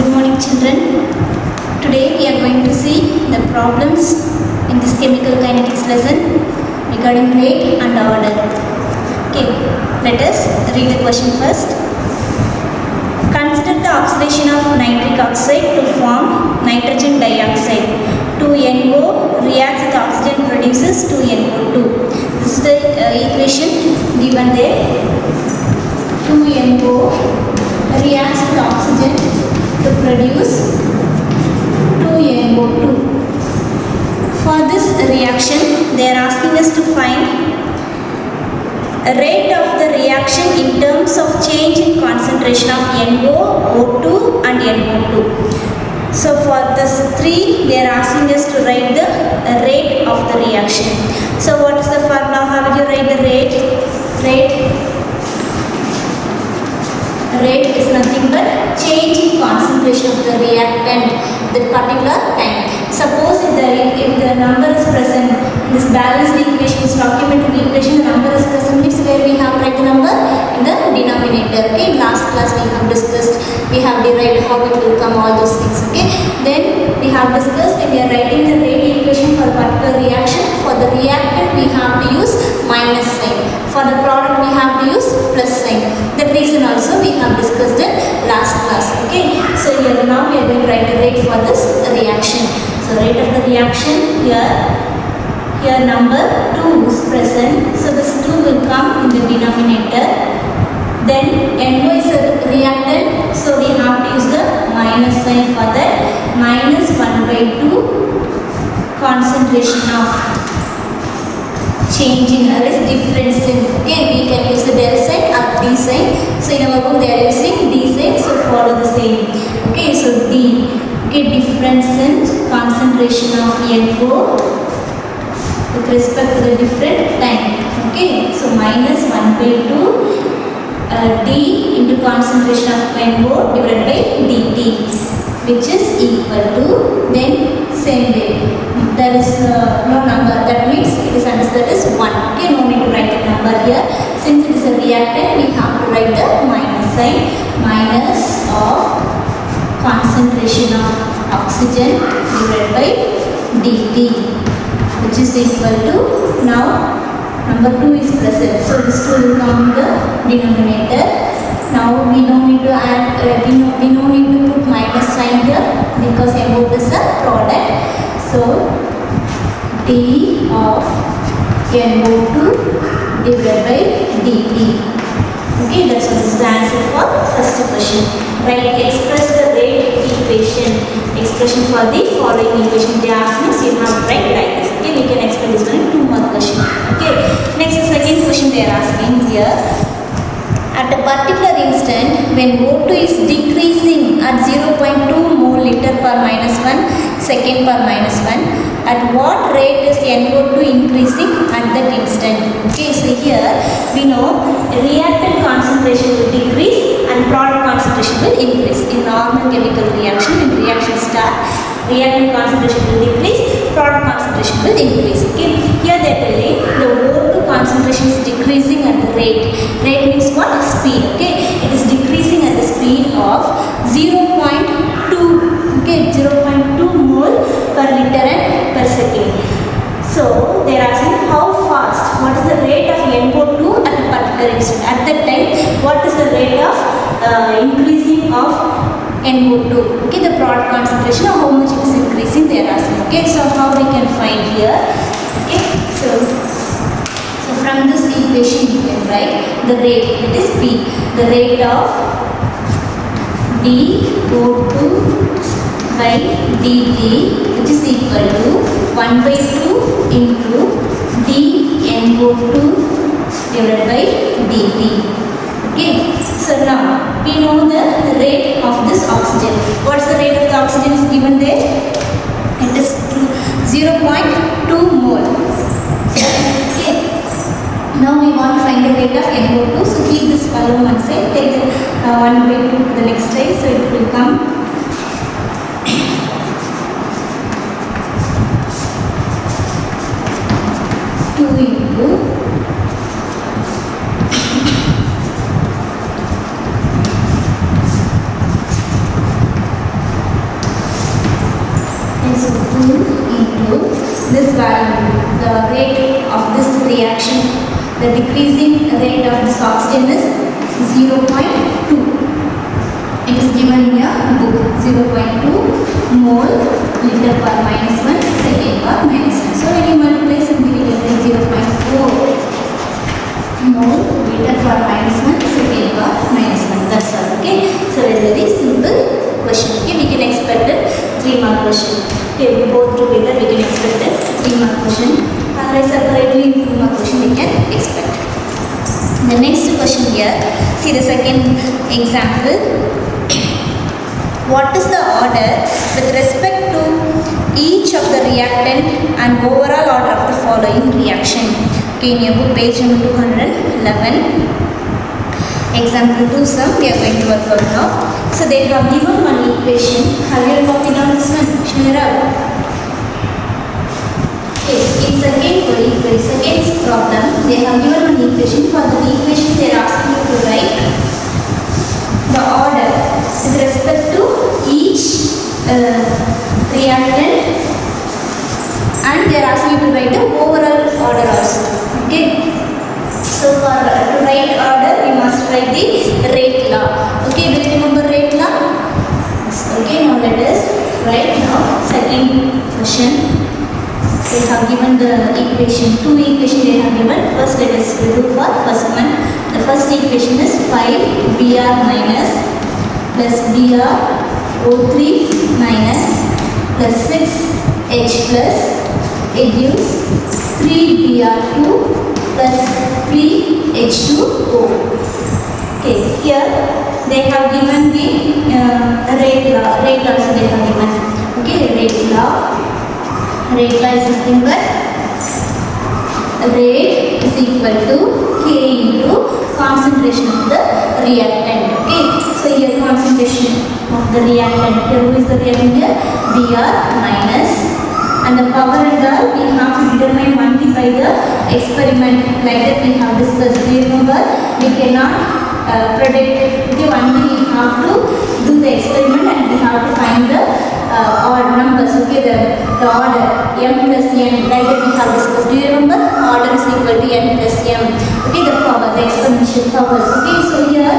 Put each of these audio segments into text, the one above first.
Good morning, children. Today we are going to see the problems in this chemical kinetics lesson regarding rate and order. Okay, let us read the question first. Consider the oxidation of nitric oxide to form nitrogen dioxide. 2NO reacts with oxygen produces 2NO2. This is the equation given there. 2NO reacts with oxygen to produce 2NO2. For this reaction, they are asking us to find a rate of the reaction in terms of change in concentration of NO, O2 and NO2. So for this 3, they are asking us to write the rate of the reaction. So what is the formula? How will you write the rate? Rate is nothing but change in concentration of the reactant at that particular time. Suppose if the number is present, this balanced equation, this documentary equation, the number is present, means where we have write the number in the denominator. Okay, in last class we have discussed, we have derived how it will come, all those things. Okay, then we have discussed when we are writing the rate equation for a particular reaction, for the reactant we have to use minus sign, for the product we have to use plus sign. That reason also we have discussed in last class. Okay, so here now we are going to write the rate for this reaction. So rate of the reaction, here number 2 is present, so this 2 will come in the denominator. Then NO is a reactant, so we have to use the minus sign for that. Minus 1/2 concentration of change in or is difference in. Okay, we can use the del sign or D sign. So in our book they are using D sign, so follow the same. Okay, so D. Okay, difference in concentration of NO with respect to the different time. Okay, so minus 1/2 D into concentration of NO divided by dt, which is equal to, then same way, there is no number, that means it is understood as 1. Okay, no need to write the number here. Since it is a reactant, we have to write the minus sign, minus of concentration of oxygen divided by dt, which is equal to, now number 2 is present, so this 2 will come in the denominator. Now we don't need to add, we don't need to put minus sign here because MO is a product. So D of NO2 divided by dt. Okay, that's what is the answer for first question. Right, express the rate equation, expression for the following equation. They ask me, so you have to write like this. Okay, we can explain this one in 2 more questions. Okay, next second question they are asking here. At a particular instant, when O2 is decreasing at 0.2 mole liter per minus 1 second per minus 1, at what rate is NO2 increasing at that instant? Okay, so here we know reactant concentration will decrease and product concentration will increase. In normal chemical reaction, in reaction start, reactant concentration will decrease, product concentration will increase. Okay, here they are telling the O2 concentration is decreasing at the rate. Rate means what? Speed. Okay, it is decreasing at the speed of 0.2. Okay, 0.2 mole per liter and per second. So they are asking how fast, what is the rate of NO2 at a particular instant. At that time, what is the rate of increasing of NO2? Okay, the product concentration, or how much it is increasing, they are asking. Okay, so how we can find here? Okay, so from this equation you can write the rate, that is P, the rate of dO2 by dt, which is equal to 1/2 into dNO2 divided by dt. Okay, so now we know the rate of this oxygen. What is the rate of the oxygen is given there? It is 0.2 mole. Okay, now we want to find the rate of NO2. So keep this column one side, take the 1/2 to the next side, so it will come 2 into the decreasing rate of this oxygen is 0.2. It is given in your book, 0.2 mole liter per minus 1 second per minus 1. So when you multiply, simply you will get 0.4 mole liter per minus 1 second per minus 1. That's all. Okay. So very simple question. Okay, we can expect a 3 mark question. Okay, both together we can expect a 3 mark question. Otherwise separately 2 mark question we can expect. The next question here, see the second example. What is the order with respect to each of the reactant and overall order of the following reaction? Okay, in your book page number 211. Example 2 sum we are going to work out now. So they have given one equation. Have you copied down this one? Share up. Okay, in second problem, they have given one equation. For the equation, they are asking you to write the order with respect to each reactant, and they are asking you to write the overall order also. Okay. So for to write order, we must write the rate law. Okay, do you remember rate law? Okay, now let us write now second question. They have given the equation, 2 equations they have given. First let us do for first one. The first equation is 5Br minus plus BrO3 minus plus 6H plus, it gives 3Br2 plus 3H2O. Okay, here they have given the rate law also they have given. Okay, rate law is nothing but rate is equal to K into concentration of the reactant. Okay, so here concentration of the reactant, here who is the reactant here? Br minus, and the power and all we have to determine only by the experiment, like that we have discussed. Remember, we cannot predict. Okay, only we have to do the experiment and we have to find the odd numbers. Okay, the order m plus n, like that we have discussed. Do you remember? Order is equal to n plus m. Okay, the power, the exponential powers. Okay, so here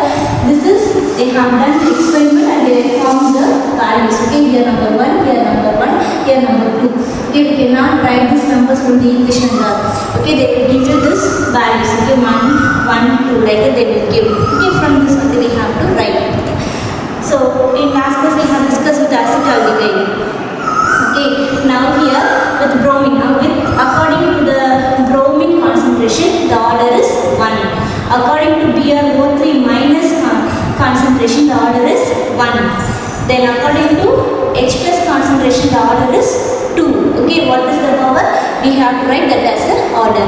this is, they have done the experiment and they found the values. Okay, here number 1, here number 1, here number 2. Okay, we cannot write these numbers from the equation here. Okay, they will give you this values. Okay, 1, 2, like that they will give. Okay, from this one we have to write. So in last class we have discussed with acetaldehyde. Okay, now here with bromine, according to the bromine concentration, the order is 1. According to BrO3 minus concentration, the order is 1. Then according to H plus concentration, the order is 2. Okay, what is the power? We have to write that as the order.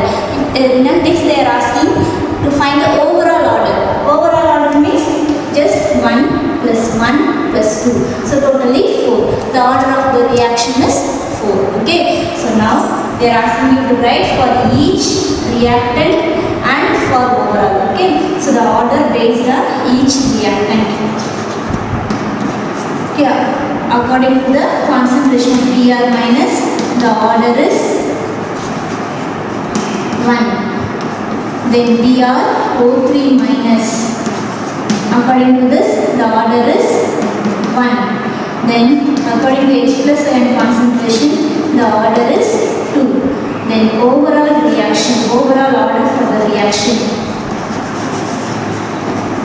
Next they are asking to find the overall order. Overall order means just 1 plus 1 plus 2. So totally 4. The order of the reaction is 4. Okay, so now they are asking you to write for each reactant and for overall. Okay, so the order based on each reactant. Okay, according to the concentration of Br minus, the order is 1. Then BrO3 minus, according to this, the order is 1. Then according to H plus ion concentration, the order is 2. Then overall reaction, overall order for the reaction.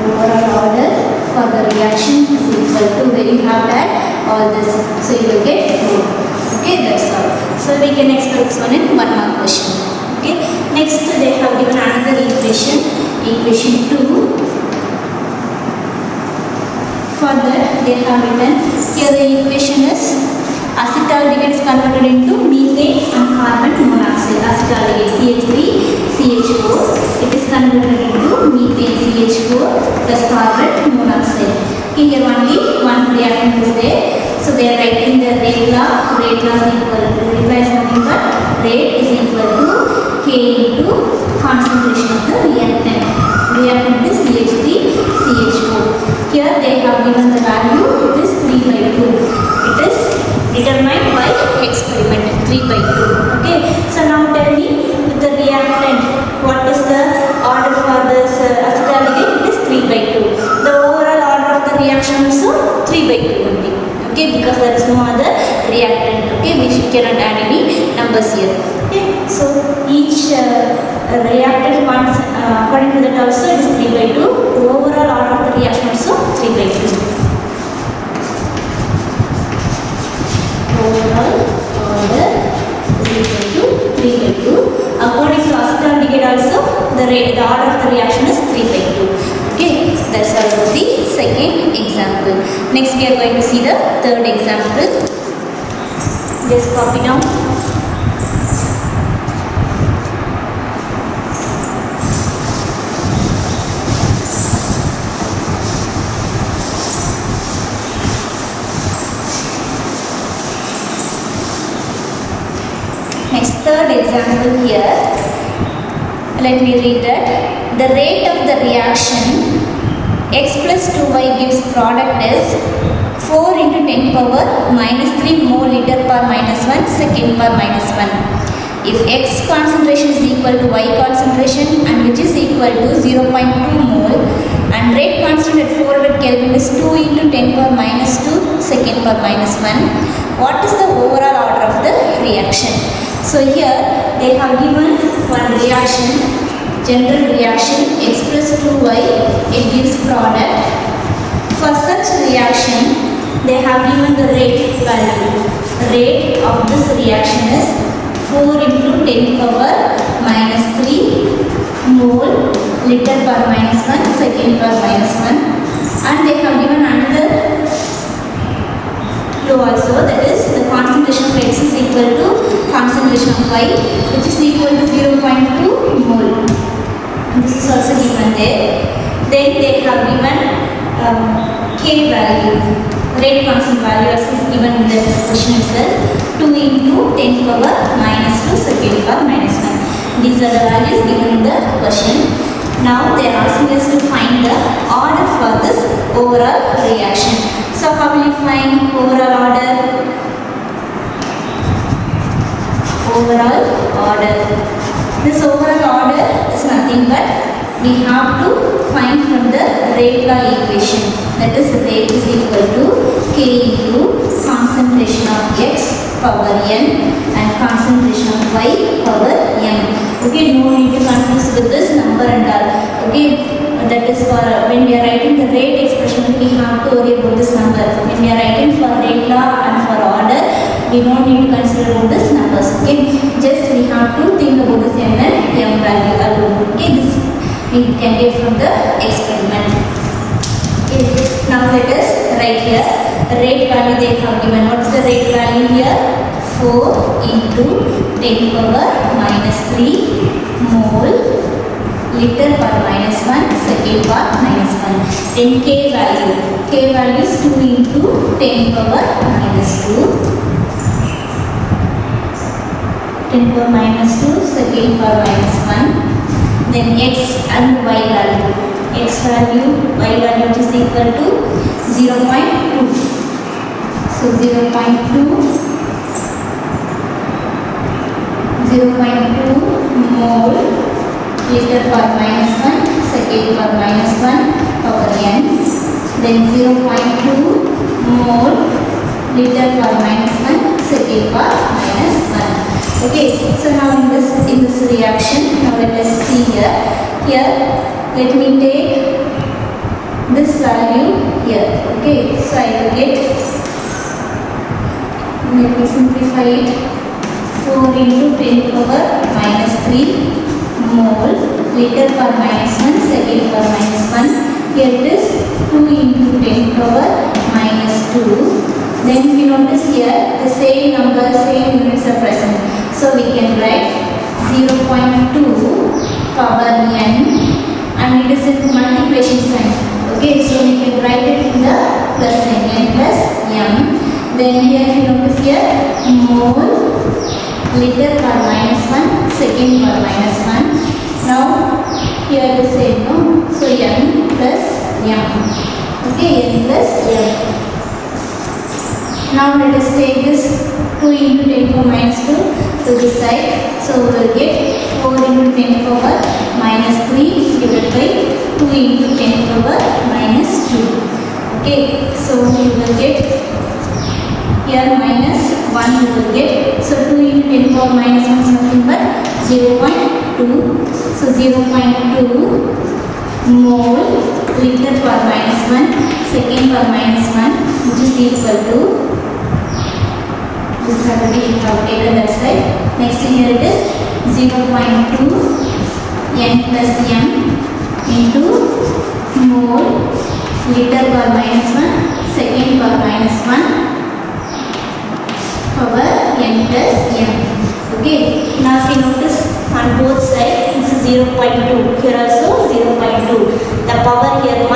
Overall order for the reaction is equal to, where you have that all this. So you will get 4. Okay, that's all. So we can expect this one in 1 mark question. Okay, next they have given another equation, equation 2. For that they have written, here the equation is acetaldehyde is converted into methane and carbon monoxide. Acetaldehyde CH3 CH4, it is converted into methane CH4 plus carbon monoxide. Okay, here only one reactant is there. So they are writing the rate law. Rate law is equal to, rate law is nothing but rate is equal to K into concentration of the reactant. Reactant is CH3 CH4. Here they have given the value, it is 3/2. It is determined by experiment, 3/2. Okay, so now tell me with the reactant, what is the this acetaldehyde, it is 3 by 2. The overall order of the reaction also 3 by 2 only. Okay, because there is no other reactant. Okay, we cannot add any numbers here. Okay, so each reactant ones according to that also it is 3 by 2. The overall order of the reaction also 3 by 2. Overall order is equal to 3 by 2. According to acetaldehyde also the order of the reaction is 3 by 2. Okay, that's all about the second example. Next we are going to see the third example. Just copy down. Next third example here. Let me read that. The rate of the reaction x plus 2y gives product is 4 into 10 power minus 3 mole liter per minus 1 second per minus 1. If x concentration is equal to y concentration and which is equal to 0.2 mole and rate constant at 400 Kelvin is 2 into 10 power minus 2 second per minus 1, what is the overall order of the reaction? So here they have given one reaction, general reaction x plus 2y, it gives product. For such reaction they have given the rate value. The rate of this reaction is 4 into 10 power minus 3 mole liter per minus 1 second per minus 1, and they have given another flow also, that is the concentration of x is equal to concentration of y which is equal to 0.2 mole. This is also given there. Then they have given K value, rate constant value as is given in the question itself, 2 into 10 power minus 2 second power minus 1. These are the values given in the question. Now they are asking us to find the order for this overall reaction. So how will you find overall order? Overall order. This overall order is nothing but we have to find from the rate law equation. That is rate is equal to K into concentration of x power n and concentration of y power m. Okay, no need to confuse with this number and all. Okay, that is for when we are writing the rate expression we have to worry about this number. When we are writing for rate law and for order, we don't need to consider about this numbers. Okay, just we have to think about this n and m value alone. Okay, this we can get from the experiment. Okay, now let us write here rate value they have given. What is the rate value here? 4 into 10 power minus 3 mole liter per minus 1 second per minus 1. Then K value is 2 into 10 power minus 2 10 power minus 2 second per minus 1. Then x and y value which is equal to 0.2. So 0.2 mole liter per minus 1 second per minus 1 power n. Then 0.2 mole liter per minus 1 second per minus 1. Okay, so now in this reaction, now let us see here. Here, let me take this value here. Okay, so I will get, let me simplify it, 4 into 10 power minus 3 mole liter per minus 1 second per minus 1. Here it is 2 into 10 power minus 2. Then we notice here the same number, same units are present. So we can write 0.2 power n and it is in multiplication sign. Okay, so we can write it in the plus sign, n plus m. Then here we notice here mole liter per minus 1 second per minus 1. Now here the same, no? So n plus m. Okay, n plus m. Now let us take this 2 into 10 power minus 2 to this side. So we will get 4 into 10 power minus 3 divided by 2 into 10 power minus 2. Okay, so you will get here minus 1 you will get. So 2 into 10 power minus 1 is nothing but 0.2. So 0.2 mole liter per minus 1 second per minus 1, which is equal to, this have to be taken that side. Next here it is 0.2 n plus m into mole liter per minus 1 second per minus 1 power n plus m. Okay, now if you notice on both sides, this is 0.2, here also 0.2. The power here 1,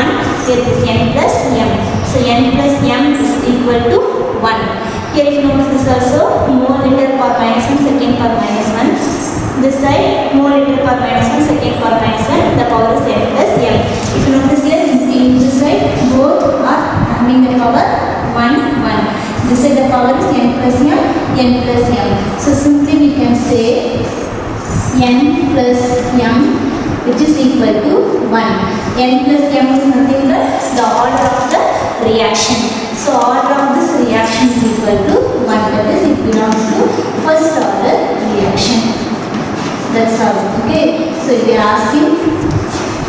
here is n plus m. So n plus m is equal to 1. Here if you notice this also mole liter per minus 1 second per minus 1. This side mole liter per minus 1 second per minus 1. The power is n plus m. If you notice here in this side both are having the power 1 1. This side the power is n plus m, n plus m. So simply we can say n plus m, which is equal to 1. N plus m is nothing but the order of the reaction. So order of this reaction is equal to 1. That is, it belongs to first order reaction. That's all. Okay. So if they are asking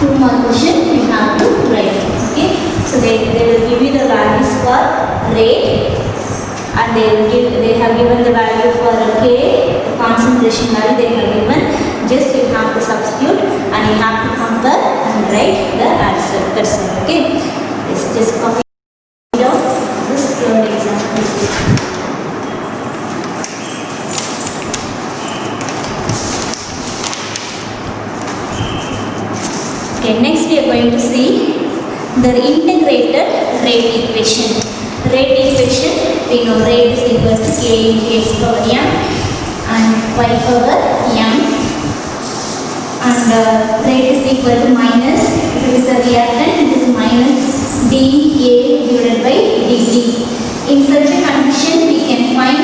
2 more questions, you have to write. Okay. So they will give you the values for rate, and they have given the value for K, the concentration value they have given. Just you have to substitute and you have to compare and write the answer. That's all. Okay. Just copy down this third example. Okay, next we are going to see the integrated rate equation. Rate equation, we know rate is equal to K into x power m and y power m, and rate is equal to minus, if it is a reactant, it is minus dA divided by dt. In such a condition, we can find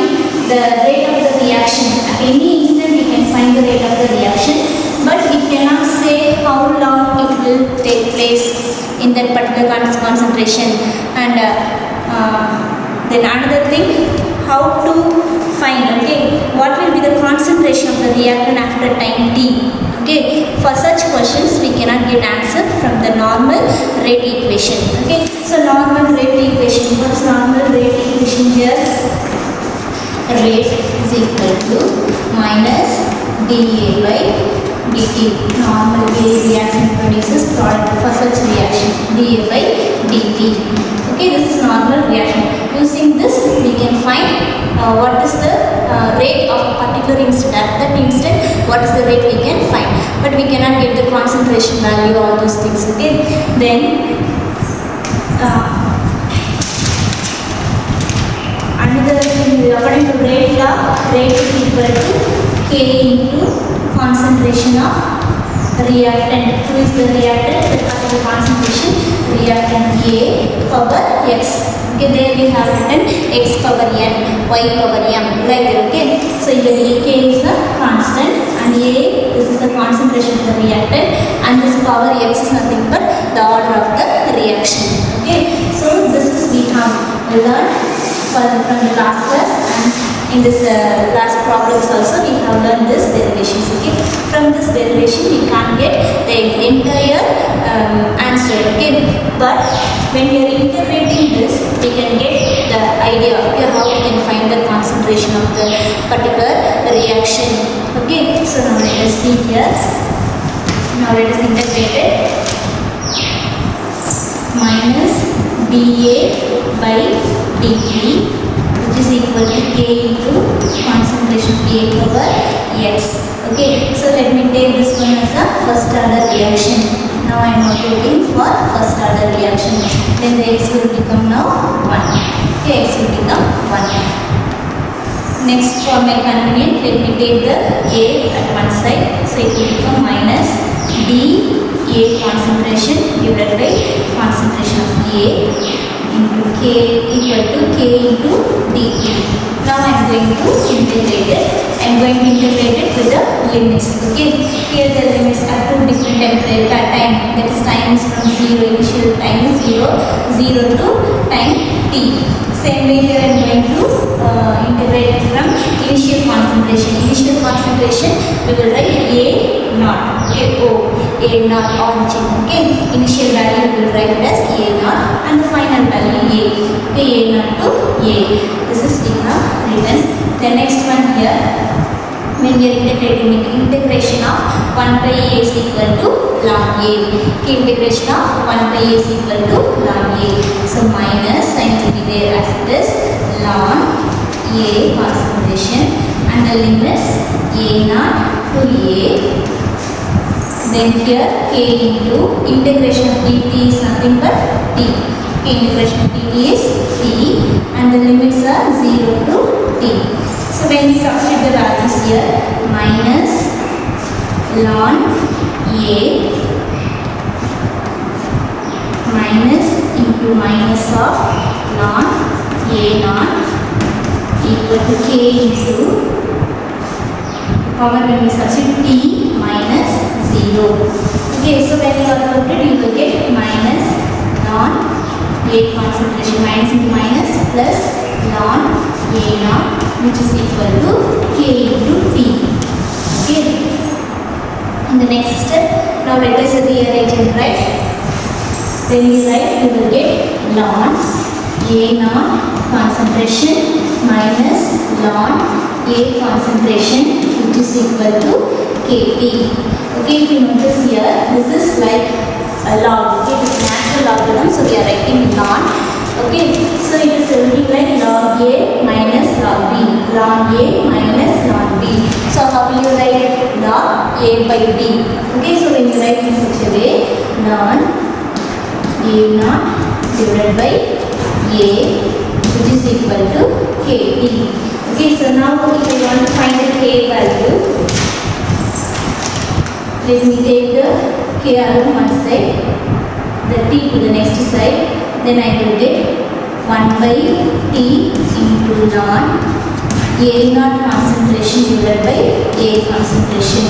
the rate of the reaction. At any instant, we can find the rate of the reaction, but we cannot say how long it will take place in that particular concentration. And then another thing, how to find, okay, what will be the concentration of the reactant after time t. Okay, for such questions we cannot get answer from the normal rate equation. Okay, so normal rate equation, what's normal rate equation here? Rate is equal to minus dA by dt. Normal reaction produces product for such reaction, dA by dt. Okay, this is normal reaction. Using this we can find what is the rate of a particular instant. At that instant, what is the rate we can find, but we cannot get the concentration value, all those things. Okay, then another thing, according to rate law, rate is equal to K into concentration of reactant. Who is the reactant? The particular concentration, reactant A power x. Okay, there we have written x power n, y power m, like that. Okay, so here K is the constant and A, this is the concentration of the reactant, and this power x is nothing but the order of the reaction. Okay, so this is we have learned from the last class, and in this last problems also we have learned this derivations. Okay, from this derivation we can't get the entire answer. Okay, but when we are integrating this, we can get the idea of how we can find the concentration of the particular reaction. Okay, so now let us see here. Now let us integrate it. Minus dA by dt, which is equal to K into concentration of A power x. Okay, so let me take this one as a first order reaction. Now I am notating for first order reaction. Then the x will become now 1. Okay, x will become 1. Next, for my convenience, let me take the A at one side. So it will become minus dA concentration divided by concentration of A into k equal to k into dt. Now I am going to integrate it. I am going to integrate it with the limits. Okay, here the limits are two different temperature time. That is time is from 0, initial time is 0 to time t. Same way here I am going to integrate it from initial concentration. Initial concentration we will write A naught. Okay, A naught origin. Okay, initial value we will write it as A naught and the final value A. Okay, A naught to A. This is we have written. The next one here, when we are integrating it, integration of 1 by A is equal to log A. Okay, integration of 1 by A is equal to log A. So minus sign to be there as it is log A concentration and the limits A naught to A. Then here k into integration of dt is nothing but t. Okay, integration of dt is t and the limits are 0 to t. So when we substitute the values here, minus ln A minus into minus of ln A naught equal to k into power when we substitute t minus 0. Okay, so when you are put it, you will get minus ln A concentration, minus into minus plus ln A naught, which is equal to k into t. Okay. In the next step, now let us rearrange it, right? When we write, we will get ln A naught concentration minus ln A concentration, which is equal to kT. Okay, if you notice here, this is like a log. Okay, this is natural logarithm, so we are writing ln. Okay, so it is really like log A minus log B, ln A minus ln B. So how will you write log A by B? Okay, so when you write in such a way, ln A naught divided by A, which is equal to kT. Okay, so now if you want to find the k value, let me take the k along one side, the t to the next side, then I will get 1 by t into ln A naught concentration divided by A concentration.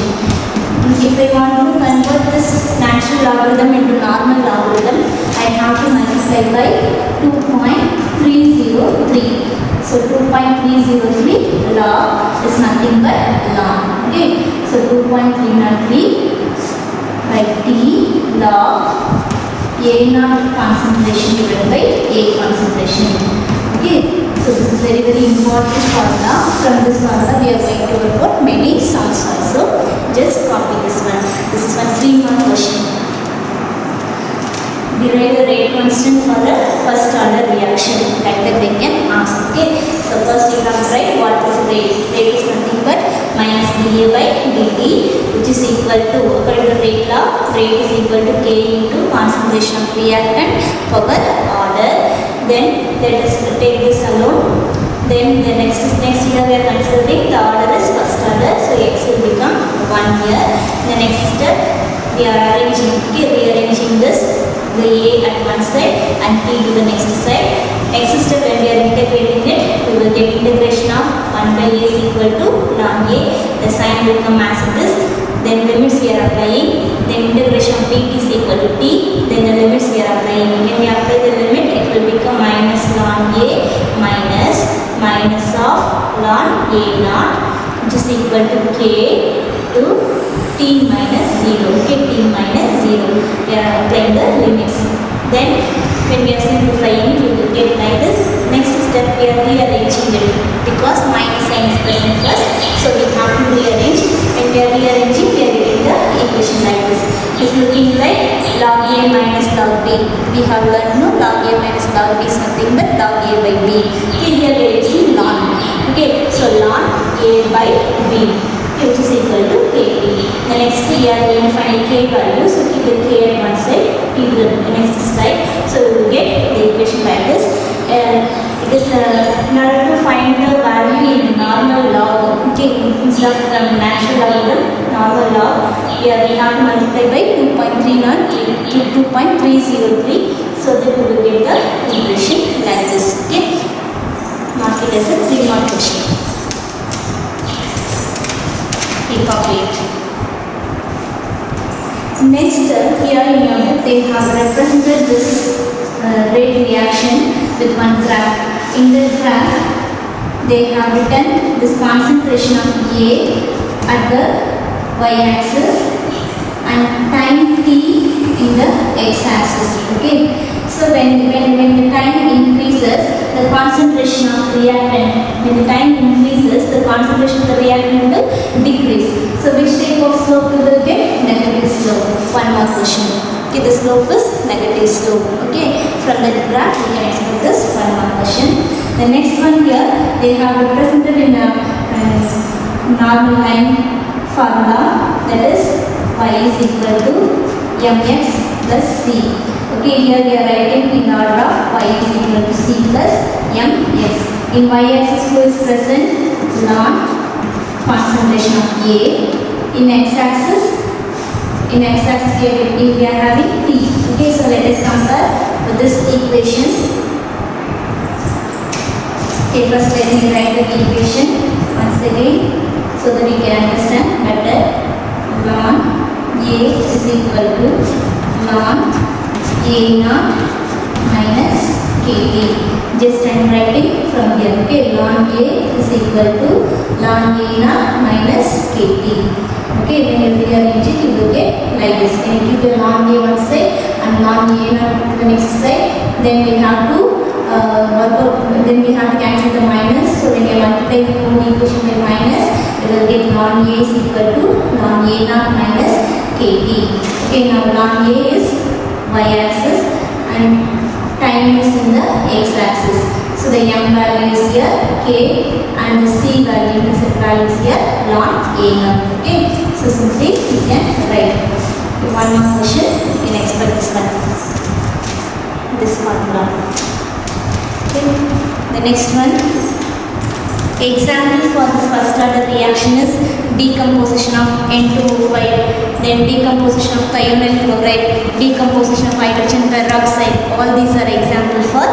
If I want to convert this natural logarithm into normal logarithm, I have to multiply by 2.303. So 2.303 log is nothing but ln. Okay, so 2.303 by t log A naught concentration divided by A concentration. Okay, so this is very important formula. From this formula we are going to work out many sums also. Just copy this one. This is one 3-mark question. Derive the rate constant for a first order reaction, like that they can ask. Okay, so first you have to write what is rate. Rate is nothing but minus dA by dt, which is equal to, according to rate law, rate is equal to k into concentration of reactant power order. Then let us take this alone. Then the next here we are considering the order is first order, so x will become 1 here. The next step we are rearranging this, the A at one side and T to the next side. Next step, when we are integrating it, we will get integration of 1 by A is equal to ln A. The sign will come as it is. Then limits we are applying. Then integration of dt is equal to t. Then the limits we are applying. When we apply the limit, it will become minus ln A minus of ln A naught, which is equal to k to t minus 0. Okay, t minus 0. We are applying the limits. Then when we are simplifying it, we will get like this. Next step, we are rearranging it because minus sign is present first, so we have to rearrange. When we are rearranging, we are getting the equation like this. It's looking like log A minus log B. We have learned no, log A minus log B is nothing but log A by B. Okay, here we are using ln. Okay, so ln A by B, which is equal to kT. The next we are going to find k value, so keep the k at one side, t to the next slide. So we will get the equation like this. It is in order to find the value in normal log, okay, instead of natural logarithm, normal log, here we have to multiply by 2.303. So so that we will get the equation like this. Okay, mark it as a 3-mark question. Okay, copy it. Next, here in your book they have represented this rate reaction with one graph. In the graph, they have written this concentration of A at the y-axis and time t in the x-axis. Okay, so when the time increases, the concentration of reactant, when the time increases, the concentration of the reactant will decrease. So which type of slope we will get? Negative slope. One more question. Okay, the slope is negative slope. Okay, from the graph we can expect this. One more question. The next one here, they have represented in a normal line formula, that is y is equal to mx plus c. Okay, here we are writing in order of y is equal to c plus mx. In y-axis who is present? Ln concentration of A. In x-axis we are having t. Okay, so let us compare with this equation. Okay, first let me write the equation once again so that we can understand better. Ln A is equal to ln A naught minus Kt. Just I am writing from here. Okay, ln A is equal to ln A naught minus Kt. Okay, when you rearrange it, you will get like this. When you keep the ln A one side and ln A naught to the next side, then we have to cancel the minus. So when you multiply the whole equation by minus, you will get ln A is equal to ln A naught minus Kt. Okay, now ln A is y-axis and time is in the x-axis. So the m value is here, k, and the c value is here, ln A naught. Okay, so simply you can write. One more question, you can expect this one, this formula. Okay, the next one. Example for the first order reaction is decomposition of N2O5, then decomposition of thionyl chloride, decomposition of hydrogen peroxide. All these are examples for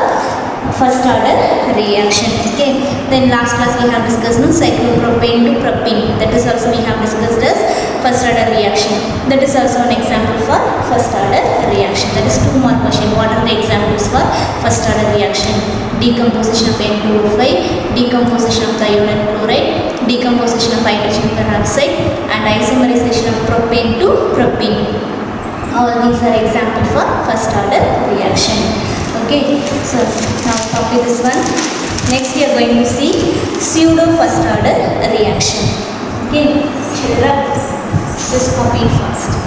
first order reaction. Okay, then last class we have discussed cyclopropane to propene, that is also we have discussed as first order reaction. That is also an example for first order reaction. That is 2 more question. What are the examples for first order reaction? Decomposition of N2O5, decomposition of thionyl chloride, decomposition of hydrogen peroxide, and isomerization of propane to propene. All these are examples for first order reaction. Okay, so now copy this one. Next we are going to see pseudo first order reaction. Okay, children, just copy it first.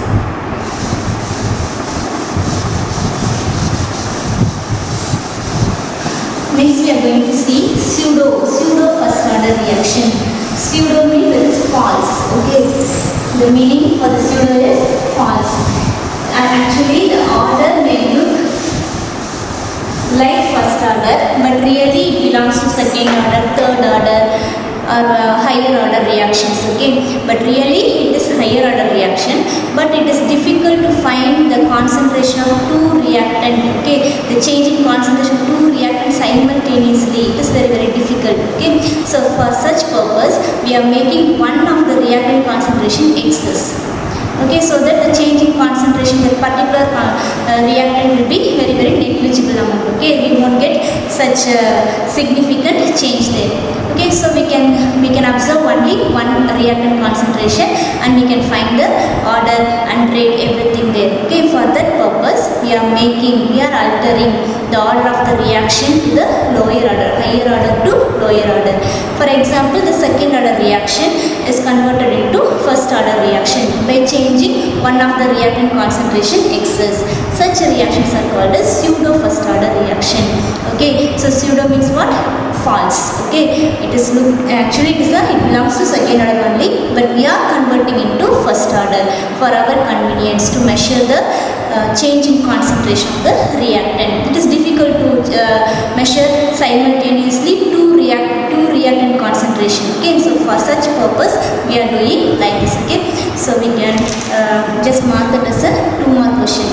Next we are going to see pseudo first order reaction. Pseudo means it is false. Okay, the meaning for the pseudo is false. And actually the order may look like first order, but really it belongs to second order, third order, or higher order reactions. Okay, but really it is higher order reaction, but it is difficult to find the concentration of two reactant. Okay, the change in concentration of two reactants simultaneously, it is very difficult. Okay, so for such purpose we are making one of the reactant concentration excess. Okay, so that the change in concentration with particular reactant will be very negligible amount. Okay, we won't get such significant change there. Okay, so we can observe only one reactant concentration and we can find the order and rate everything there. Okay, for that purpose we are altering the order of the reaction to the lower order, higher order to lower order. For example, the second order reaction is converted into first order reaction by changing one of the reactant concentration excess. Such reactions are called as pseudo first order reaction. Okay, so pseudo means what? False. Okay, it belongs to second order only, but we are converting into first order for our convenience to measure the change in concentration of the reactant. It is difficult to measure simultaneously two reactant concentration. Okay, so for such purpose we are doing like this. Okay, so we can just mark it as a 2 mark question.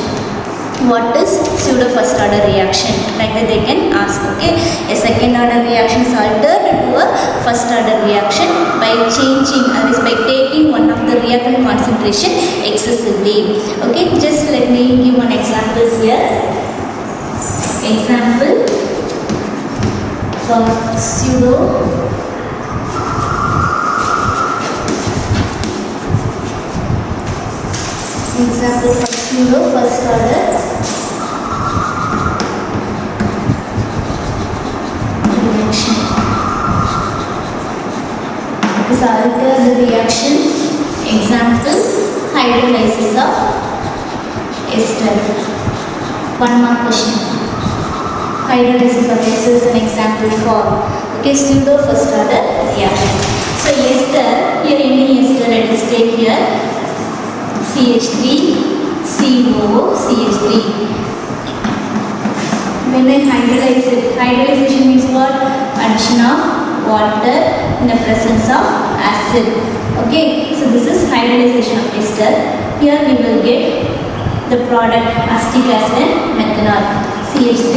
what is pseudo first order reaction, like that they can ask. Okay, a second order reaction is altered to a first order reaction by changing, that is by taking one of the reactant concentration excessively. Okay, just let me give one example here. Example for pseudo first order reaction. This alter the reaction. Example, hydrolysis of ester. One more question. Hydrolysis of ester is an example for, okay, pseudo first order reaction. So ester, here any ester, let us take here CH3, COO, CH3. When I hydrolyze it, hydrolyzation means what? Addition of water in the presence of acid. Okay, so this is hydrolyzation of ester. Here we will get the product acetic acid and methanol. CH3,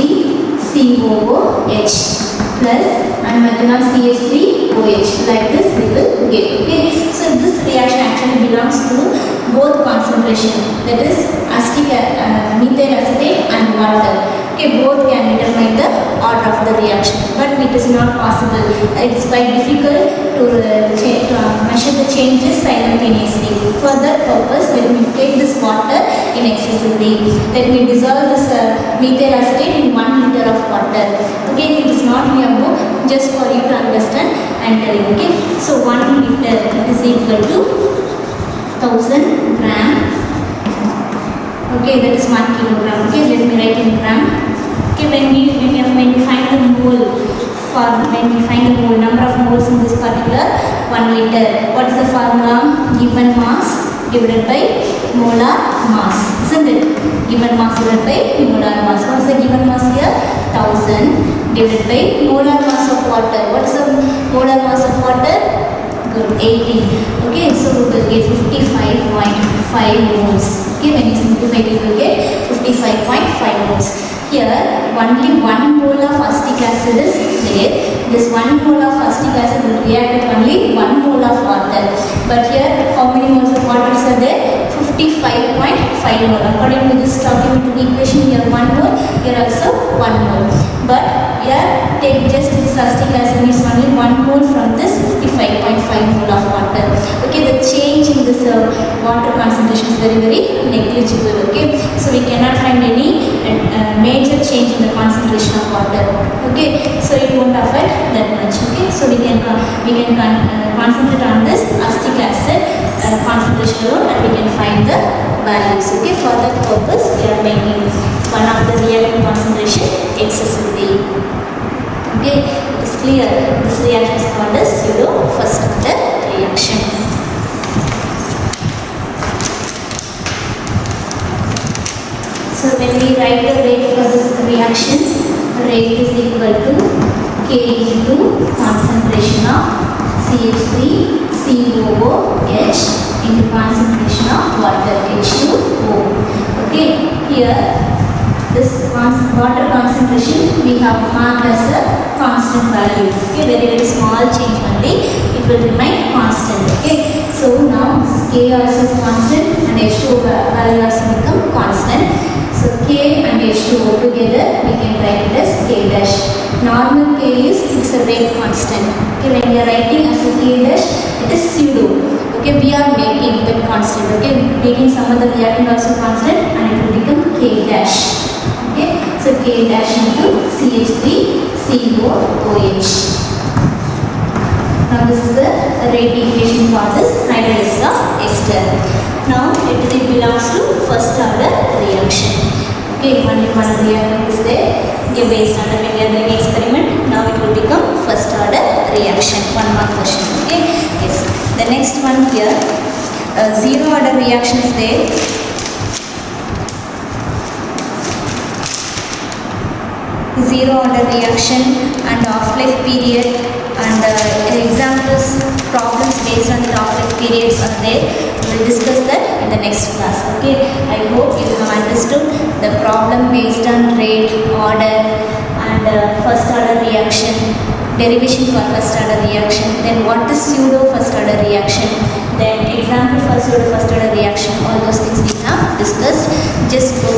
COOH plus and methanol CH3OH. Like this we will get. Okay, so this reaction actually belongs to both concentration, that is methyl acetate and water. Okay, both can determine the order of the reaction, but it is not possible. It is quite difficult to measure the changes simultaneously. For that purpose, let me take this water in excessively. Let me dissolve this methyl acetate in 1 liter of water. Okay, it is not in your book, just for you to understand I am telling. Okay, so 1 liter is equal to 1000 gram. Okay, that is 1 kilogram. Okay, let me write in gram. Okay, when we find the mole, when we find the mole number of moles in this particular 1 liter, what is the formula? Given mass divided by molar mass, isn't it? Given mass divided by molar mass. What is the given mass here? 1000 divided by molar mass of water. What is the molar mass of water? 80. Okay, so we will get 55.5 moles. Okay, when you simplify, we will get 55.5 moles. Here, only 1 mole of acetic acid is there. This 1 mole of acetic acid will react with only 1 mole of water. But here, how many moles of water are there? 55.5 mole. According to this stoichiometric equation, here 1 mole, here also 1 mole. But here, take just this acetic acid is only 1 mole from this 55.5 mole of water. Okay, the change in this water concentration is very negligible. Okay, so we cannot find any major change in the concentration of water. Okay, so it won't affect that much. Okay, so we can concentrate on this acetic acid concentration alone and we can find the values. Okay, for that purpose we are making one of the reactant concentration excessively. Okay, it is clear. This reaction is called as pseudo first order reaction. So when we write the rate for this reaction, rate is equal to K into concentration of CH3 COOH into concentration of water H2O. Okay, here this water concentration we have marked as a constant value. Okay, very small change only, it will remain constant. Okay, so now this K also is constant and H2O value also become constant. So K and H2O together we can write it as K dash. Normal K is a rate constant. Okay, when we are writing as a K dash, it is pseudo. Okay, we are making that constant. Okay, making some other reactant also constant and it will become K dash. Okay, so K dash into CH3COOH. Now this is the rate equation for this hydrolysis of ester. Now it belongs to first order reaction. Okay, only one reactant is there. Okay, based on the when we are doing experiment, now it will become first order reaction. One more question. Okay, yes. The next one here, zero order reaction is there. Zero order reaction and half-life period and examples, problems based on the half-life periods are there. We will discuss that in the next class. Okay, I hope you have understood the problem based on rate, order, and first order reaction, derivation for first order reaction, then what is pseudo first order reaction, then example for pseudo first order reaction. All those things we have discussed. Just go